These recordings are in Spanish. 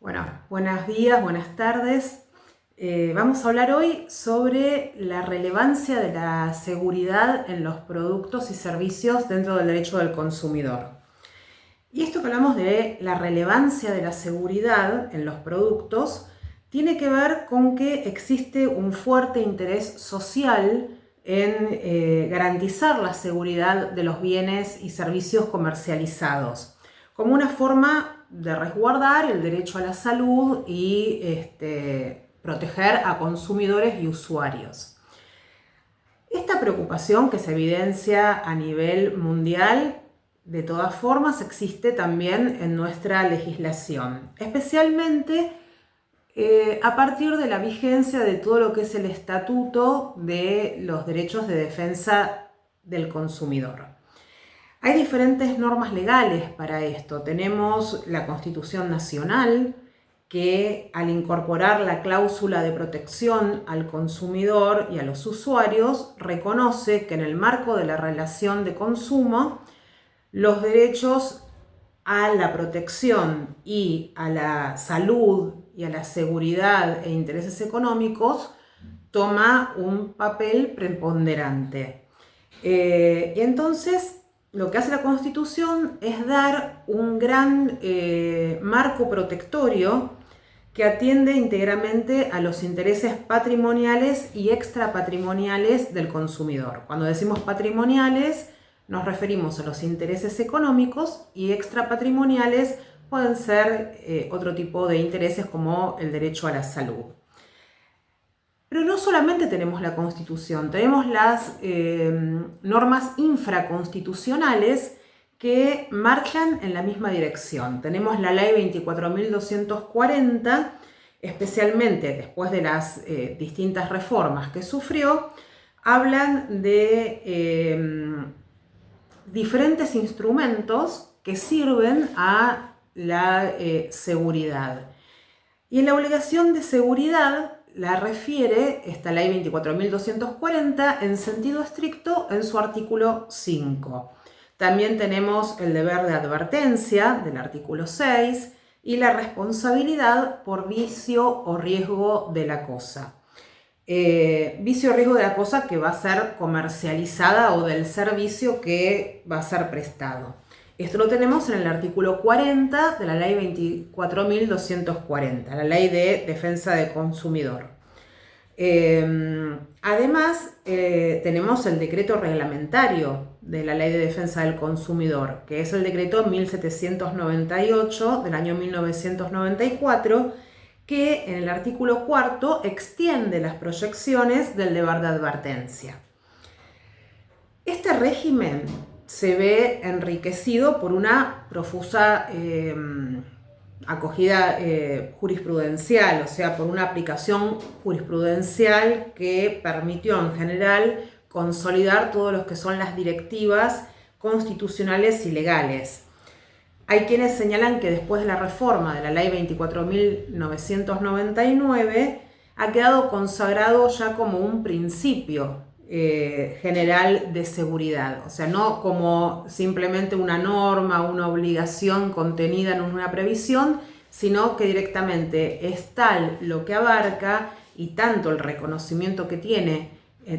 Bueno, buenos días, buenas tardes. Vamos a hablar hoy sobre la relevancia de la seguridad en los productos y servicios dentro del derecho del consumidor. Y esto que hablamos de la relevancia de la seguridad en los productos tiene que ver con que existe un fuerte interés social en garantizar la seguridad de los bienes y servicios comercializados, como una forma de resguardar el derecho a la salud y proteger a consumidores y usuarios. Esta preocupación que se evidencia a nivel mundial, de todas formas, existe también en nuestra legislación, especialmente a partir de la vigencia de todo lo que es el Estatuto de los Derechos de Defensa del Consumidor. Hay diferentes normas legales para esto. Tenemos la Constitución Nacional, que al incorporar la cláusula de protección al consumidor y a los usuarios, reconoce que en el marco de la relación de consumo, los derechos a la protección y a la salud y a la seguridad e intereses económicos toma un papel preponderante. Y entonces lo que hace la Constitución es dar un gran marco protectorio que atiende íntegramente a los intereses patrimoniales y extrapatrimoniales del consumidor. Cuando decimos patrimoniales, nos referimos a los intereses económicos, y extrapatrimoniales pueden ser otro tipo de intereses como el derecho a la salud. Pero no solamente tenemos la Constitución, tenemos las normas infraconstitucionales que marchan en la misma dirección. Tenemos la Ley 24.240, especialmente después de las distintas reformas que sufrió, hablan de diferentes instrumentos que sirven a la seguridad. Y en la obligación de seguridad la refiere esta Ley 24.240 en sentido estricto en su artículo 5. También tenemos el deber de advertencia del artículo 6 y la responsabilidad por vicio o riesgo de la cosa. Vicio o riesgo de la cosa que va a ser comercializada o del servicio que va a ser prestado. Esto lo tenemos en el artículo 40 de la Ley 24.240, la Ley de Defensa del Consumidor. Además, tenemos el decreto reglamentario de la Ley de Defensa del Consumidor, que es el decreto 1798 del año 1994, que en el artículo 4 extiende las proyecciones del deber de advertencia. Este régimen se ve enriquecido por una profusa acogida jurisprudencial, o sea, por una aplicación jurisprudencial que permitió en general consolidar todo lo que son las directivas constitucionales y legales. Hay quienes señalan que después de la reforma de la Ley 24.999 ha quedado consagrado ya como un principio general de seguridad, o sea, no como simplemente una norma, una obligación contenida en una previsión, sino que directamente es tal lo que abarca y tanto el reconocimiento que tiene,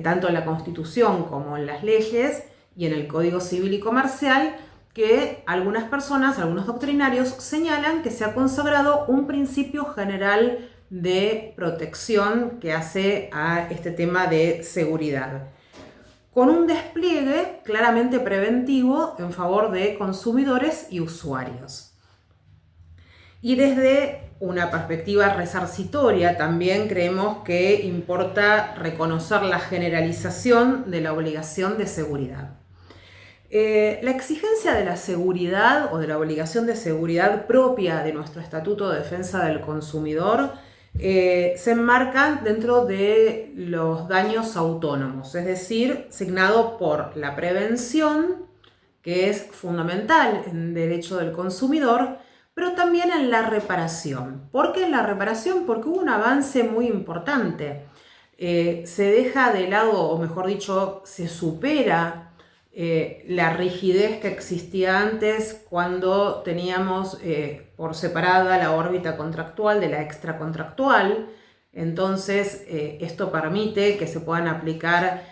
tanto en la Constitución como en las leyes y en el Código Civil y Comercial, que algunas personas, algunos doctrinarios señalan que se ha consagrado un principio general de protección que hace a este tema de seguridad, con un despliegue claramente preventivo en favor de consumidores y usuarios. Y desde una perspectiva resarcitoria también creemos que importa reconocer la generalización de la obligación de seguridad. La exigencia de la seguridad o de la obligación de seguridad propia de nuestro Estatuto de Defensa del Consumidor se enmarca dentro de los daños autónomos, es decir, signado por la prevención, que es fundamental en derecho del consumidor, pero también en la reparación. ¿Por qué en la reparación? Porque hubo un avance muy importante. Se deja de lado, o mejor dicho, se supera la rigidez que existía antes cuando teníamos por separada la órbita contractual de la extracontractual. Entonces, esto permite que se puedan aplicar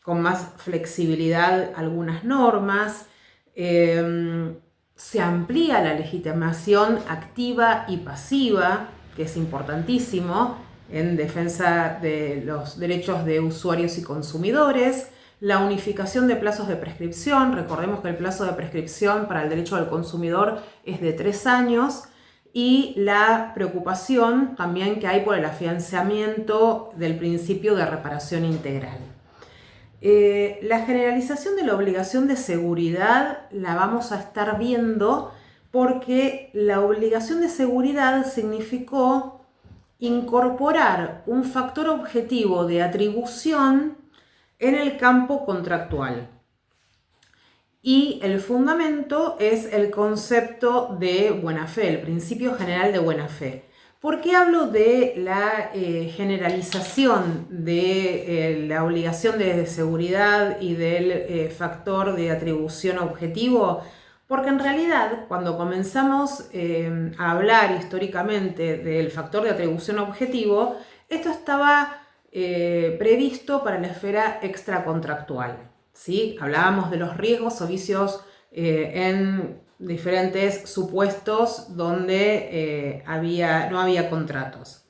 con más flexibilidad algunas normas. Se amplía la legitimación activa y pasiva, que es importantísimo en defensa de los derechos de usuarios y consumidores. La unificación de plazos de prescripción. Recordemos que el plazo de prescripción para el derecho del consumidor es de 3 años. Y la preocupación también que hay por el afianzamiento del principio de reparación integral. La generalización de la obligación de seguridad la vamos a estar viendo porque la obligación de seguridad significó incorporar un factor objetivo de atribución en el campo contractual. Y el fundamento es el concepto de buena fe, el principio general de buena fe. ¿Por qué hablo de la generalización de la obligación de seguridad y del factor de atribución objetivo? Porque en realidad, cuando comenzamos a hablar históricamente del factor de atribución objetivo, esto estaba previsto para la esfera extracontractual, ¿sí? Hablábamos de los riesgos o vicios en diferentes supuestos donde no había contratos.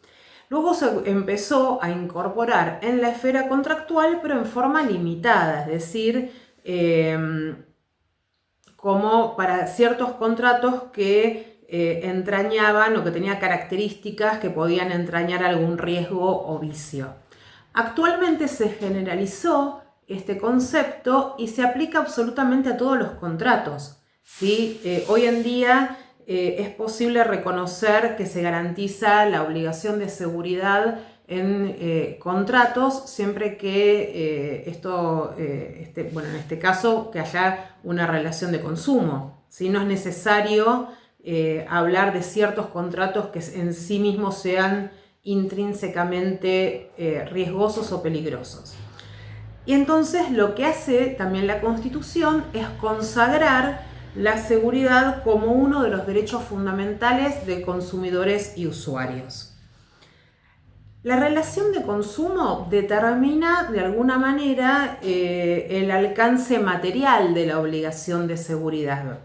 Luego se empezó a incorporar en la esfera contractual, pero en forma limitada, es decir, como para ciertos contratos que entrañaban o que tenían características que podían entrañar algún riesgo o vicio. Actualmente se generalizó este concepto y se aplica absolutamente a todos los contratos, ¿sí? Hoy en día es posible reconocer que se garantiza la obligación de seguridad en contratos siempre que en este caso que haya una relación de consumo, ¿sí? No es necesario hablar de ciertos contratos que en sí mismos sean intrínsecamente riesgosos o peligrosos. Y entonces lo que hace también la Constitución es consagrar la seguridad como uno de los derechos fundamentales de consumidores y usuarios. La relación de consumo determina de alguna manera el alcance material de la obligación de seguridad,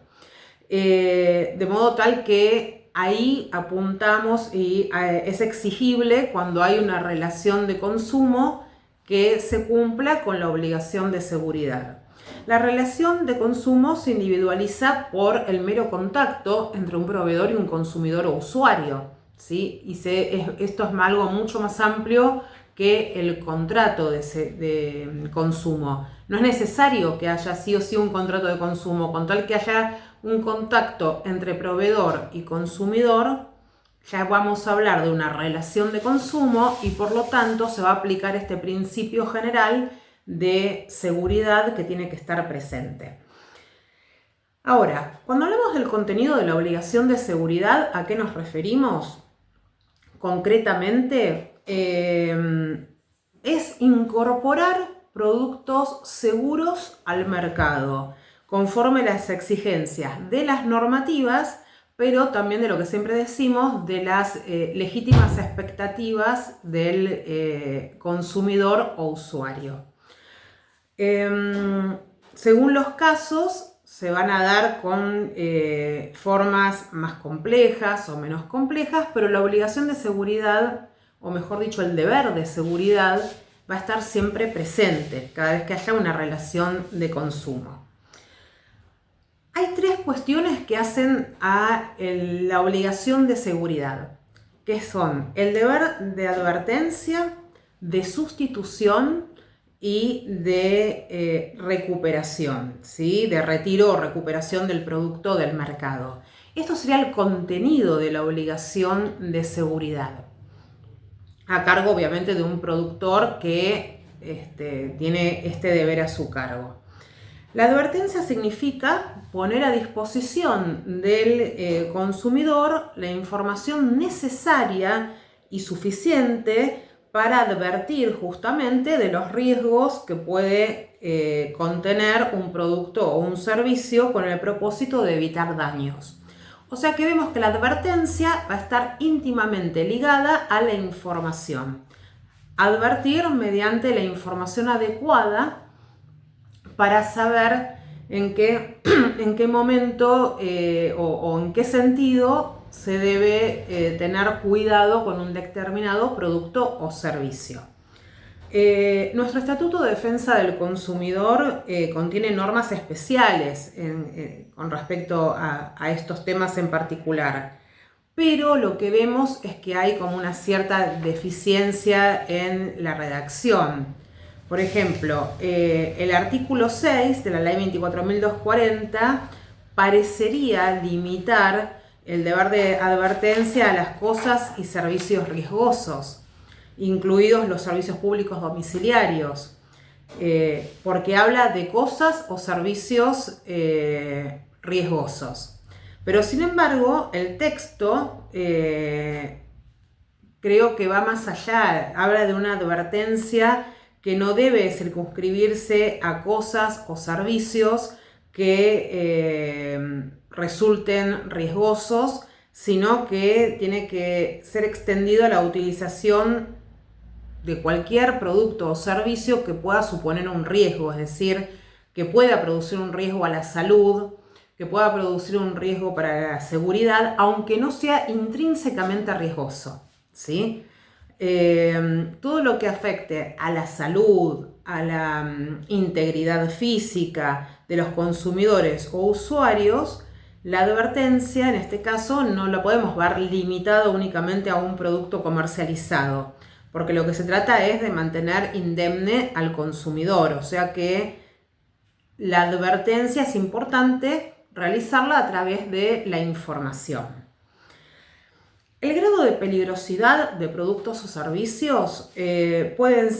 de modo tal que ahí apuntamos y es exigible cuando hay una relación de consumo que se cumpla con la obligación de seguridad. La relación de consumo se individualiza por el mero contacto entre un proveedor y un consumidor o usuario, ¿sí? Y esto es algo mucho más amplio que el contrato de consumo. No es necesario que haya sí o sí un contrato de consumo, con tal que haya un contacto entre proveedor y consumidor, ya vamos a hablar de una relación de consumo y por lo tanto se va a aplicar este principio general de seguridad que tiene que estar presente. Ahora, cuando hablamos del contenido de la obligación de seguridad, ¿a qué nos referimos? Concretamente, es incorporar productos seguros al mercado, conforme las exigencias de las normativas, pero también de lo que siempre decimos, de las legítimas expectativas del consumidor o usuario. Según los casos, se van a dar con formas más complejas o menos complejas, pero la obligación de seguridad, o mejor dicho, el deber de seguridad, va a estar siempre presente cada vez que haya una relación de consumo. Hay 3 cuestiones que hacen a la obligación de seguridad, que son el deber de advertencia, de sustitución y de recuperación, ¿sí? De retiro o recuperación del producto del mercado. Esto sería el contenido de la obligación de seguridad, a cargo obviamente de un productor que tiene este deber a su cargo. La advertencia significa poner a disposición del consumidor la información necesaria y suficiente para advertir justamente de los riesgos que puede contener un producto o un servicio con el propósito de evitar daños. O sea que vemos que la advertencia va a estar íntimamente ligada a la información. Advertir mediante la información adecuada para saber en qué momento o en qué sentido se debe tener cuidado con un determinado producto o servicio. Nuestro Estatuto de Defensa del Consumidor contiene normas especiales con respecto a estos temas en particular, pero lo que vemos es que hay como una cierta deficiencia en la redacción. Por ejemplo, el artículo 6 de la Ley 24.240 parecería limitar el deber de advertencia a las cosas y servicios riesgosos, incluidos los servicios públicos domiciliarios, porque habla de cosas o servicios riesgosos. Pero sin embargo, el texto creo que va más allá, habla de una advertencia que no debe circunscribirse a cosas o servicios que resulten riesgosos, sino que tiene que ser extendido a la utilización de cualquier producto o servicio que pueda suponer un riesgo, es decir, que pueda producir un riesgo a la salud, que pueda producir un riesgo para la seguridad, aunque no sea intrínsecamente riesgoso, ¿sí? Todo lo que afecte a la salud, a la integridad física de los consumidores o usuarios, la advertencia en este caso no la podemos ver limitada únicamente a un producto comercializado, porque lo que se trata es de mantener indemne al consumidor, o sea que la advertencia es importante realizarla a través de la información. El grado de peligrosidad de productos o servicios pueden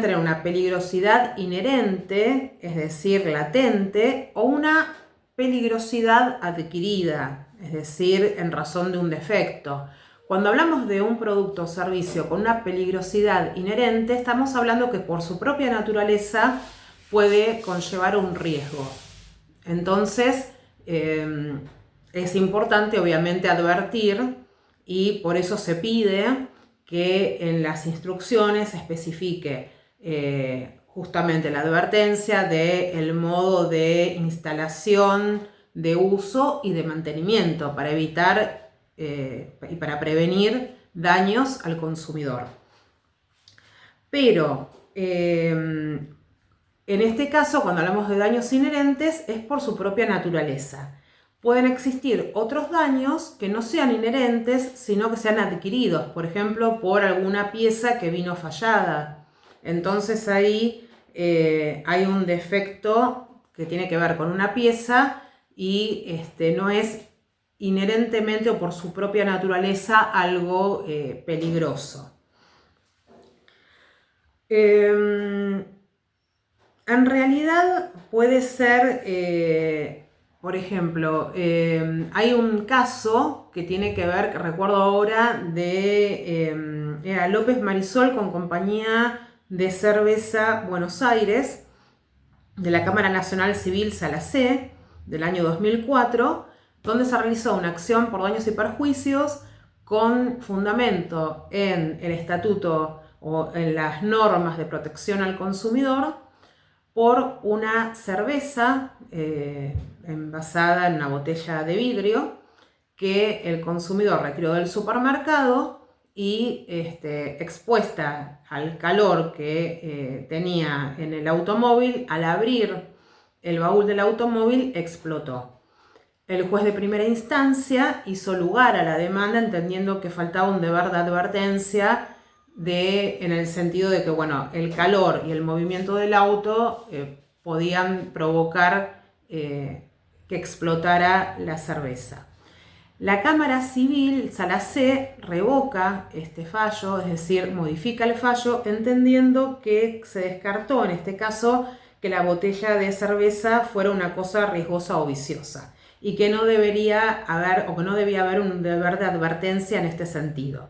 tener una peligrosidad inherente, es decir, latente, o una peligrosidad adquirida, es decir, en razón de un defecto. Cuando hablamos de un producto o servicio con una peligrosidad inherente, estamos hablando que por su propia naturaleza puede conllevar un riesgo. Entonces, es importante obviamente advertir y por eso se pide que en las instrucciones se especifique justamente la advertencia del modo de instalación, de uso y de mantenimiento para evitar y para prevenir daños al consumidor. Pero en este caso, cuando hablamos de daños inherentes, es por su propia naturaleza. Pueden existir otros daños que no sean inherentes, sino que sean adquiridos, por ejemplo, por alguna pieza que vino fallada. Entonces ahí hay un defecto que tiene que ver con una pieza y no es inherentemente o por su propia naturaleza algo peligroso. En realidad puede ser, por ejemplo, hay un caso que tiene que ver, que recuerdo ahora, era López Marisol con Compañía de Cerveza Buenos Aires, de la Cámara Nacional Civil Sala C, del año 2004, donde se realizó una acción por daños y perjuicios con fundamento en el estatuto o en las normas de protección al consumidor por una cerveza envasada en una botella de vidrio que el consumidor retiró del supermercado y expuesta al calor que tenía en el automóvil, al abrir el baúl del automóvil explotó. El juez de primera instancia hizo lugar a la demanda entendiendo que faltaba un deber de advertencia en el sentido de que el calor y el movimiento del auto podían provocar que explotara la cerveza. La Cámara Civil Sala C revoca este fallo, es decir, modifica el fallo entendiendo que se descartó en este caso que la botella de cerveza fuera una cosa riesgosa o viciosa y que no debería haber o que no debía haber un deber de advertencia en este sentido.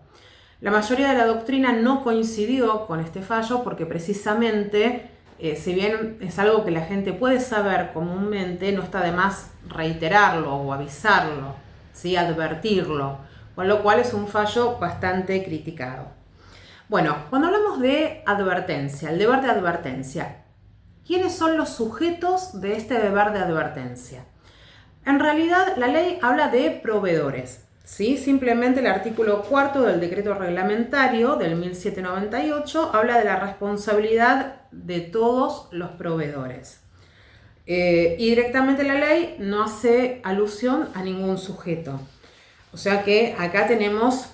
La mayoría de la doctrina no coincidió con este fallo porque precisamente, si bien es algo que la gente puede saber comúnmente, no está de más reiterarlo o avisarlo, ¿sí? Advertirlo, con lo cual es un fallo bastante criticado. Bueno, cuando hablamos de advertencia, el deber de advertencia, ¿quiénes son los sujetos de este deber de advertencia? En realidad, la ley habla de proveedores, ¿sí? Simplemente el artículo 4 del decreto reglamentario del 1798 habla de la responsabilidad de todos los proveedores. Y directamente la ley no hace alusión a ningún sujeto. O sea que acá tenemos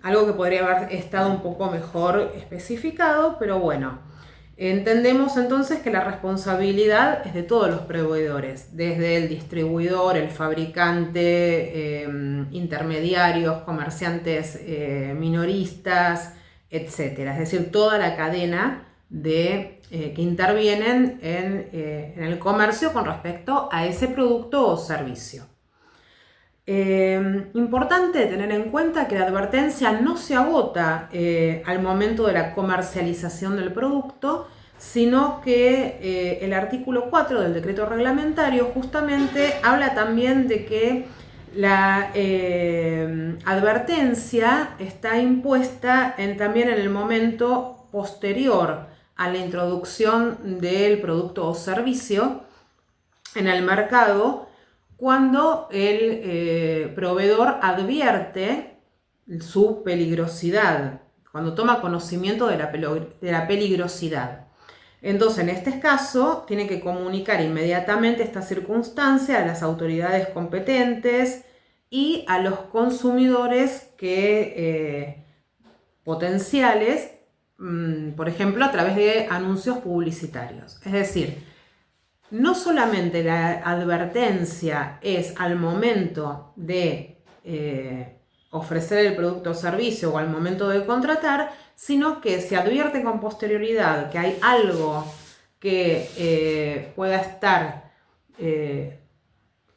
algo que podría haber estado un poco mejor especificado, pero bueno. Entendemos entonces que la responsabilidad es de todos los proveedores, desde el distribuidor, el fabricante, intermediarios, comerciantes minoristas, etc. Es decir, toda la cadena que intervienen en el comercio con respecto a ese producto o servicio. Importante tener en cuenta que la advertencia no se agota al momento de la comercialización del producto, sino que el artículo 4 del decreto reglamentario justamente habla también de que la advertencia está impuesta también en el momento posterior a la introducción del producto o servicio en el mercado, cuando el proveedor advierte su peligrosidad, cuando toma conocimiento de la peligrosidad. Entonces, en este caso, tiene que comunicar inmediatamente esta circunstancia a las autoridades competentes y a los consumidores potenciales, por ejemplo, a través de anuncios publicitarios. Es decir, no solamente la advertencia es al momento de ofrecer el producto o servicio o al momento de contratar, sino que se advierte con posterioridad que hay algo que pueda estar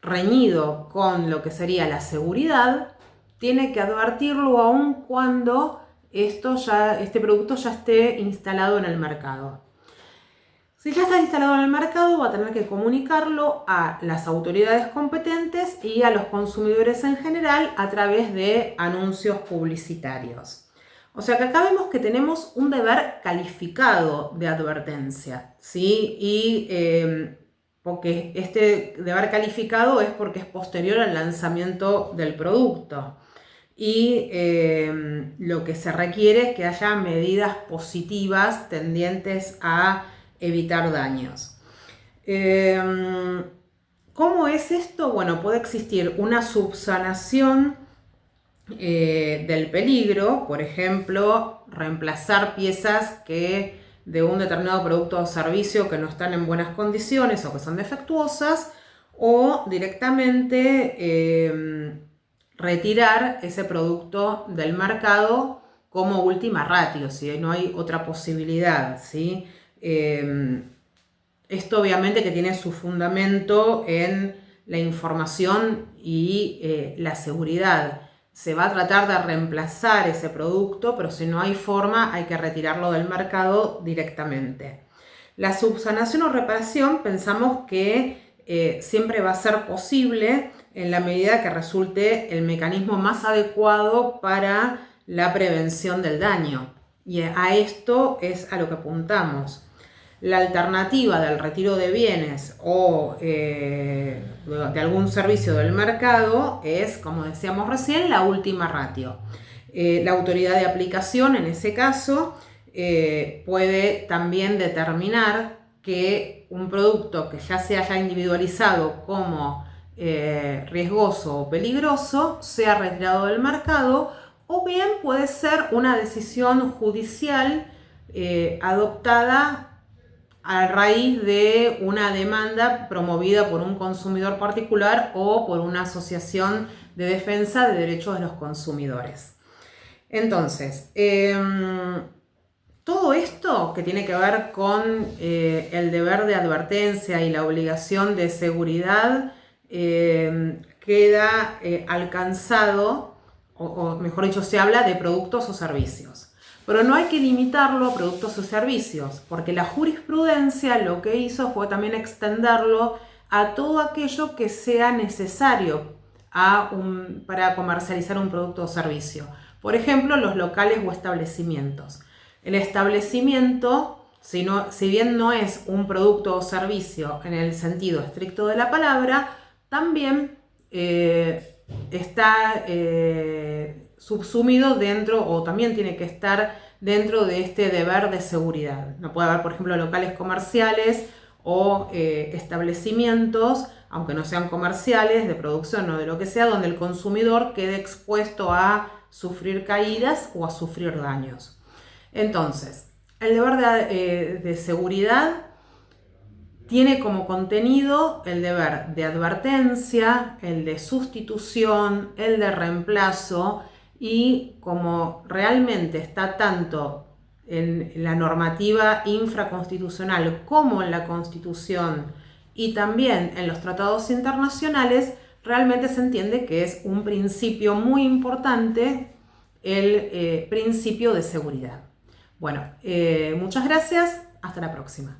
reñido con lo que sería la seguridad, tiene que advertirlo aun cuando este producto ya esté instalado en el mercado. Si ya está instalado en el mercado, va a tener que comunicarlo a las autoridades competentes y a los consumidores en general a través de anuncios publicitarios. O sea que acá vemos que tenemos un deber calificado de advertencia, ¿sí? Y porque este deber calificado es porque es posterior al lanzamiento del producto. Y lo que se requiere es que haya medidas positivas tendientes a evitar daños. ¿Cómo es esto? Bueno, puede existir una subsanación del peligro, por ejemplo, reemplazar piezas de un determinado producto o servicio que no están en buenas condiciones o que son defectuosas, o directamente retirar ese producto del mercado como última ratio, si no hay otra posibilidad, ¿sí? Esto obviamente que tiene su fundamento en la información y la seguridad. Se va a tratar de reemplazar ese producto, pero si no hay forma hay que retirarlo del mercado directamente. La subsanación o reparación pensamos que siempre va a ser posible en la medida que resulte el mecanismo más adecuado para la prevención del daño. Y a esto es a lo que apuntamos. La alternativa del retiro de bienes o de algún servicio del mercado es, como decíamos recién, la última ratio. La autoridad de aplicación, en ese caso, puede también determinar que un producto que ya se haya individualizado como riesgoso o peligroso sea retirado del mercado, o bien puede ser una decisión judicial adoptada a raíz de una demanda promovida por un consumidor particular o por una asociación de defensa de derechos de los consumidores. Entonces, todo esto que tiene que ver con el deber de advertencia y la obligación de seguridad queda alcanzado o mejor dicho, se habla de productos o servicios. Pero no hay que limitarlo a productos o servicios, porque la jurisprudencia lo que hizo fue también extenderlo a todo aquello que sea necesario para comercializar un producto o servicio. Por ejemplo, los locales o establecimientos. El establecimiento, si bien no es un producto o servicio en el sentido estricto de la palabra, también está subsumido dentro, o también tiene que estar dentro de este deber de seguridad. No puede haber, por ejemplo, locales comerciales o establecimientos, aunque no sean comerciales, de producción o de lo que sea, donde el consumidor quede expuesto a sufrir caídas o a sufrir daños. Entonces, el deber de seguridad tiene como contenido el deber de advertencia, el de sustitución, el de reemplazo, y como realmente está tanto en la normativa infraconstitucional como en la Constitución y también en los tratados internacionales, realmente se entiende que es un principio muy importante el principio de seguridad. Bueno, muchas gracias, hasta la próxima.